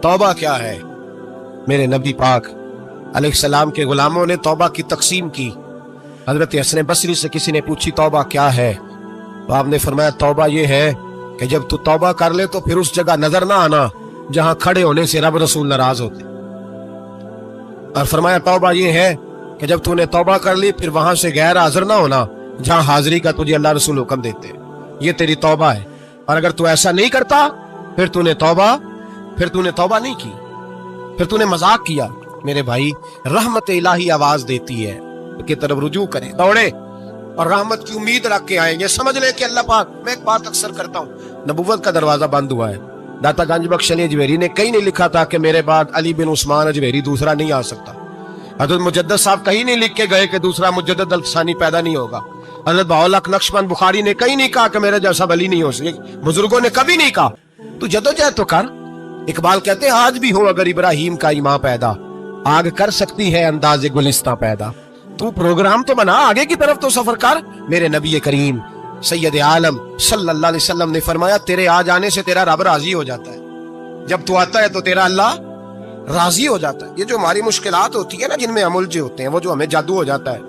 तौबा क्या है। मेरे नबी पाक अलैहिस्सलाम के गुलामों ने तौबा की तकसीम की। हजरत हसन बसरी से किसी ने पूछी तौबा क्या है, तो आपने फरमाया तौबा ये है कि जब तू तौबा कर ले तो फिर उस जगह नजर ना आना जहां खड़े होने से रब रसूल नाराज होते। और फरमाया तौबा ये है कि जब तूने तौबा कर ली फिर वहां से गैर हाजिर ना होना जहां हाजिरी का तुझे अल्लाह रसूल हुक्म देते। ये तेरी तौबा है। और अगर तू ऐसा नहीं करता फिर तूने तौबा नहीं की, फिर तूने मजाक किया। मेरे भाई, रहमत इलाही आवाज देती है कि तरफ रुजू करें, दौड़े और रहमत की उम्मीद रख के आएंगे। समझ ले कि अल्लाह पाक, मैं एक बात अक्सर करता हूँ, नबुव्वत का दरवाजा बंद हुआ है। दाता गंज बख्श अली अजमेरी ने कहीं नहीं लिखा था कि मेरे बाद अली बिन उस्मान अजमेरी दूसरा नहीं आ सकता। हजरत मुजद्दद साहब कहीं नहीं लिख के गए कि दूसरा मुजद्दद अल-सानी पैदा नहीं होगा। हजरत बाउलक नक्शबंद बुखारी ने कहीं नहीं कहा कि मेरे जैसा वली नहीं हो सके। बुजुर्गों ने कभी नहीं कहा। तू जदोजहद तो कर। इकबाल कहते हैं आज भी हो अगर इब्राहिम का ईमान पैदा, आग कर सकती है अंदाज़े गुलिस्तां पैदा। तू प्रोग्राम तो बना, आगे की तरफ तो सफर कर। मेरे नबी करीम सैयद आलम सल्लल्लाहु अलैहि वसल्लम ने फरमाया तेरे आ जाने से तेरा रब राजी हो जाता है। जब तू आता है तो तेरा अल्लाह राजी हो जाता है। ये जो हमारी मुश्किलात होती है ना, जिनमें हम उलझे होते हैं, वो जो हमें जादू हो जाता है,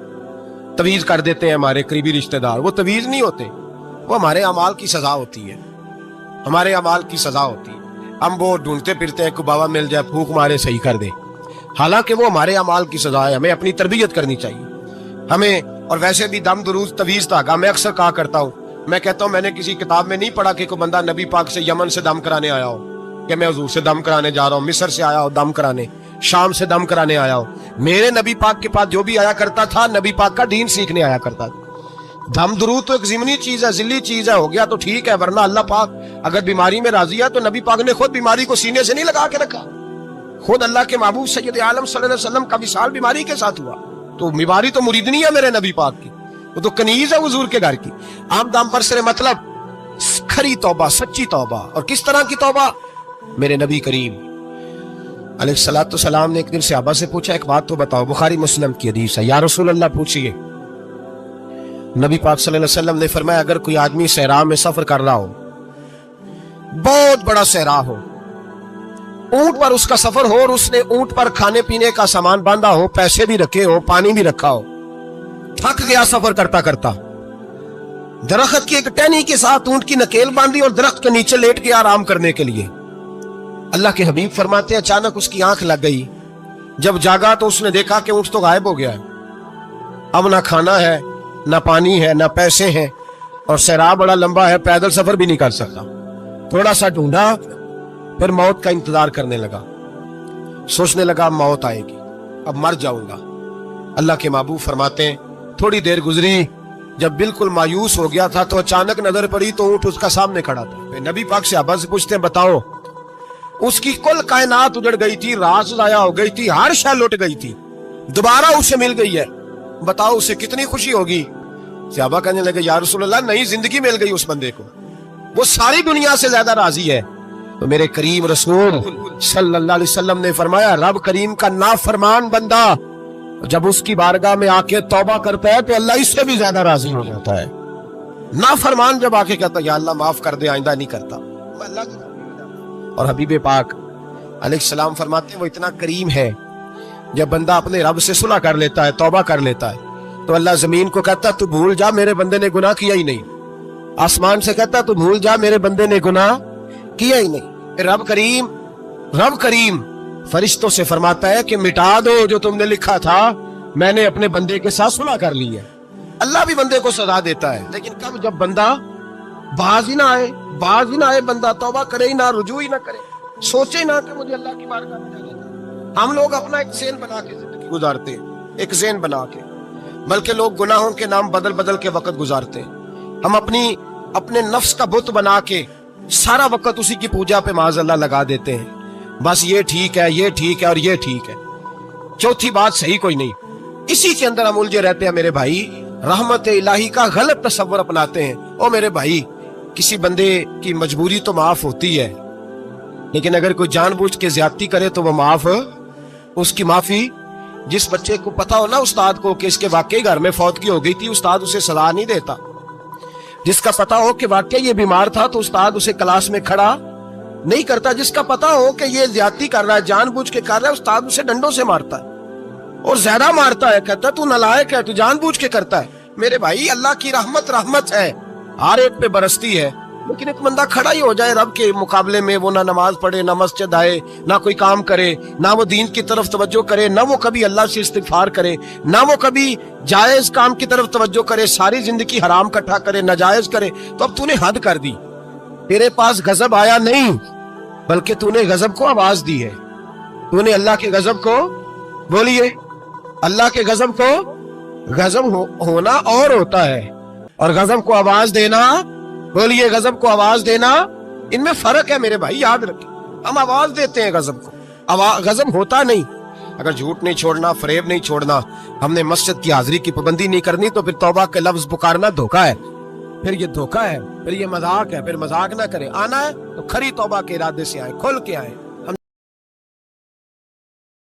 तवीज कर देते हैं हमारे करीबी रिश्तेदार, वो तवीज नहीं होते, वो हमारे अमाल की सजा होती है। हमारे अमाल की सजा होती है। हम वो ढूंढते फिरते हैं कि बाबा मिल जाए, फूक मारे सही कर दे, हालांकि वो हमारे अमाल की सजा है। हमें अपनी तरबियत करनी चाहिए हमें। और वैसे भी दम दुरूद तवीज धागा, मैं अक्सर कहा करता हूँ, मैं कहता हूँ मैंने किसी किताब में नहीं पढ़ा कि कोई बंदा नबी पाक से यमन से दम कराने आया हो, कि मैं हुजूर से दम कराने जा रहा हूँ, मिस्र से आया हो दम कराने, शाम से दम कराने आया हो। मेरे नबी पाक के पास जो भी आया करता था, नबी पाक का दीन सीखने आया करता था। दम दुरूद तो एक ज़िमनी चीज है, जिल्ली चीज है, हो गया तो ठीक है, वरना अल्लाह पाक अगर बीमारी में राजी है तो नबी पाक ने खुद बीमारी को सीने से नहीं लगा के रखा। खुद अल्लाह के महबूब सैयद आलम सल्लल्लाहु अलैहि वसल्लम का विसाल बीमारी के साथ हुआ। तो बीमारी तो मुरीदनी है मेरे नबी पाक की, वो तो कनीज है हुजूर के घर की। आम दाम पर से मतलब खरी तौबा, सच्ची तौबा। और किस तरह की तौबा? मेरे नबी करीम अलैहिस्सलातु सलाम ने एक दिन सहाबा से पूछा एक बात तो बताओ, बुखारी मुस्लिम की हदीस है, या रसूल अल्लाह पूछिए। नबी पाक सल्लल्लाहु अलैहि वसल्लम ने फरमाया अगर कोई आदमी सहरा में सफर कर रहा हो, बहुत बड़ा सहरा हो, ऊंट पर उसका सफर हो और उसने ऊंट पर खाने पीने का सामान बांधा हो, पैसे भी रखे हो, पानी भी रखा हो, थक गया सफर करता करता, दरख्त की एक टहनी के साथ ऊंट की नकेल बांधी और दरख्त के नीचे लेट के आराम करने के लिए। अल्लाह के हबीब फरमाते हैं अचानक उसकी आंख लग गई। जब जागा तो उसने देखा कि ऊंट तो गायब हो गया है। अब ना खाना है, ना पानी है, ना पैसे हैं, और सहरा बड़ा लंबा है, पैदल सफर भी नहीं कर सकता। थोड़ा सा ढूंढा, फिर मौत का इंतजार करने लगा। सोचने लगा मौत आएगी, अब मर जाऊंगा। अल्लाह के महबूब फरमाते हैं थोड़ी देर गुजरी, जब बिल्कुल मायूस हो गया था तो अचानक नजर पड़ी तो ऊंट उसका सामने खड़ा था। नबी पाक से सहाबा से पूछते हैं बताओ, उसकी कुल कायनात उजड़ गई थी, राज जाया हो गई थी, हर शय लुट गई थी, दोबारा उसे मिल गई है, बताओ उसे कितनी खुशी होगी। सहाबा कहने लगे या रसूल अल्लाह, नई जिंदगी मिल गई उस बंदे को, वो सारी दुनिया से ज्यादा राजी है। तो मेरे करीम रसूल सल्लल्लाहु अलैहि वसल्लम ने फरमाया रब करीम का नाफरमान बंदा जब उसकी बारगाह में आके तौबा करता है तो अल्लाह इससे भी ज्यादा राजी हो जाता है। नाफरमान जब आके कहता है या अल्लाह माफ कर दे, आइंदा नहीं करता, अल्लाह की। और हबीब पाक अलैहिस्सलाम फरमाते हैं वो इतना करीम है, जब बंदा अपने रब से सुलह कर लेता है, तौबा कर लेता है, तो अल्लाह जमीन को कहता तू भूल जा, मेरे बंदे ने गुनाह किया ही नहीं। आसमान से कहता तू भूल जा, मेरे बंदे ने गुनाह किया ही नहीं। रब करीम फरिश्तों से फरमाता है कि मिटा दो जो तुमने लिखा था, मैंने अपने बंदे के साथ सुलह कर ली है। अल्लाह भी बंदे को सजा देता है, लेकिन कब? जब बंदा बाज ही ना आए, बंदा तौबा करे ही ना, रुजू ही ना करे, सोचे ना कि मुझे अल्लाह की बारगाह में जाना। हम लोग अपना एक ज़हन बना के जिंदगी गुजारते हैं, एक ज़हन बना के, बल्कि लोग गुनाहों के नाम बदल बदल के वक्त गुजारते हैं। हम अपने नफ्स का बुत बना के सारा वक्त उसी की पूजा पे माज़अल्लाह लगा देते हैं। बस ये ठीक है, ये ठीक है और ये ठीक है, चौथी बात सही कोई नहीं। इसी के अंदर हम उलझे रहते हैं मेरे भाई, रहमत इलाही का गलत तस्वर अपनाते हैं। ओ मेरे भाई, किसी बंदे की मजबूरी तो माफ होती है, लेकिन अगर कोई जानबूझ के ज्यादती करे तो वो माफ, उसकी माफी, जिस बच्चे को पता हो ना उस्ताद को कि इसके वाकई घर में फौतगी हो गई थी, उस्ताद उसे सजा नहीं देता। जिसका पता हो कि वाकई ये बीमार था तो उस्ताद उसे क्लास में खड़ा نہیں کرتا جس کا پتا ہو کہ یہ زیادتی کر رہا ہے, جان بوجھ کے کر رہا ہے, استاد اسے ڈنڈوں سے مارتا ہے اور زیادہ مارتا ہے, کہتا ہے تو نالائق ہے, تو جان بوجھ کے کرتا ہے. میرے بھائی اللہ کی رحمت ہے, ہر ایک پہ برستی ہے, لیکن ایک بندہ کھڑا ہی ہو جائے رب کے مقابلے میں, وہ نہ نماز پڑھے, نہ مسجد آئے, نہ کوئی کام کرے, نہ وہ دین کی طرف توجہ کرے, نہ وہ کبھی اللہ سے استغفار کرے, نہ وہ کبھی جائز کام کی طرف توجہ کرے, ساری زندگی حرام کٹھا کرے, ناجائز کرے, تو اب تو نے حد کر دی. تیرے پاس غضب آیا نہیں, بلکہ تو نے غضب کو آواز دی ہے. تو نے اللہ کے غضب کو, بولیے, اللہ کے غضب کو, غضب ہونا اور ہوتا ہے اور غضب کو آواز دینا, بولیے, غضب کو آواز دینا, ان میں فرق ہے میرے بھائی, یاد رکھیں. ہم آواز دیتے ہیں غضب کو, غضب ہوتا نہیں. اگر جھوٹ نہیں چھوڑنا, فریب نہیں چھوڑنا, ہم نے مسجد کی حاضری کی پابندی نہیں کرنی, تو پھر توبہ کے لفظ پکارنا دھوکا ہے, پھر یہ دھوکا ہے, پھر یہ مذاق ہے. پھر مذاق نہ کریں, آنا ہے تو کھری توبہ کے ارادے سے آئے, کھل کے آئے.